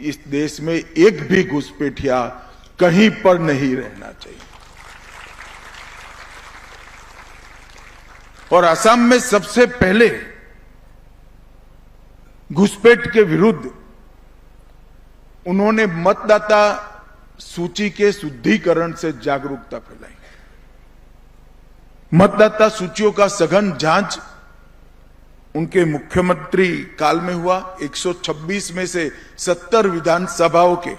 इस देश में एक भी घुसपैठिया कहीं पर नहीं रहना चाहिए। और असम में सबसे पहले घुसपैठ के विरुद्ध उन्होंने मतदाता सूची के शुद्धिकरण से जागरूकता फैलाई। मतदाता सूचियों का सघन जांच उनके मुख्यमंत्री काल में हुआ। 126 में से 70 विधानसभाओं के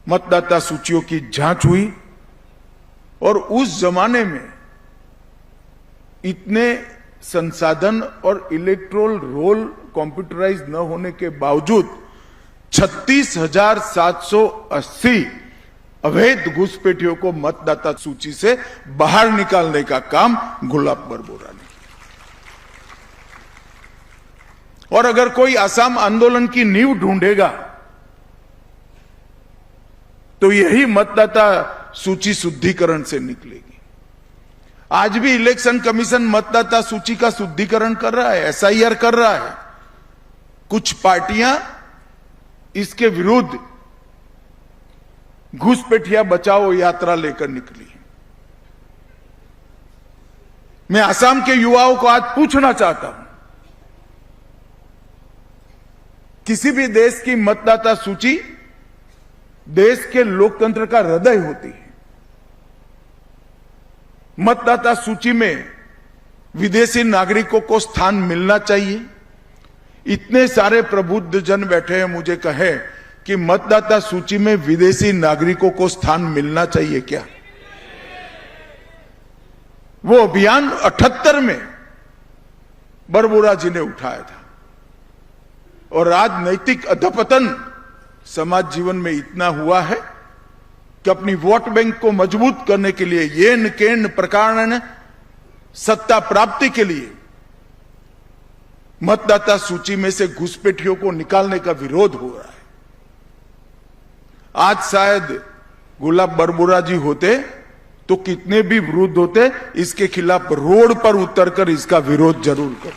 मतदाता सूचियों की जांच हुई। और उस जमाने में इतने संसाधन और इलेक्ट्रोल रोल कंप्यूटराइज न होने के बावजूद 36,780 अवैध घुसपैठियों को मतदाता सूची से बाहर निकालने का काम गुलाब बरबोरा ने किया। और अगर कोई असम आंदोलन की नींव ढूंढेगा तो यही मतदाता सूची शुद्धिकरण से निकलेगी। आज भी इलेक्शन कमीशन मतदाता सूची का शुद्धिकरण कर रहा है, एसआईआर कर रहा है। कुछ पार्टियां इसके विरुद्ध घुसपैठिया बचाओ यात्रा लेकर निकली। मैं असम के युवाओं को आज पूछना चाहता हूं, किसी भी देश की मतदाता सूची देश के लोकतंत्र का हृदय होती है। मतदाता सूची में विदेशी नागरिकों को स्थान मिलना चाहिए। इतने सारे प्रबुद्ध जन बैठे हैं, मुझे कहे कि मतदाता सूची में विदेशी नागरिकों को स्थान मिलना चाहिए क्या? वो अभियान 78 में बरबोरा जी ने उठाया था। और राजनैतिक अधपतन समाज जीवन में इतना हुआ है कि अपनी वोट बैंक को मजबूत करने के लिए येन केन प्रकार सत्ता प्राप्ति के लिए मतदाता सूची में से घुसपैठियों को निकालने का विरोध हो रहा है। आज शायद गुलाब बरबोरा जी होते तो कितने भी विरोध होते, इसके खिलाफ रोड पर उतरकर इसका विरोध जरूर करते।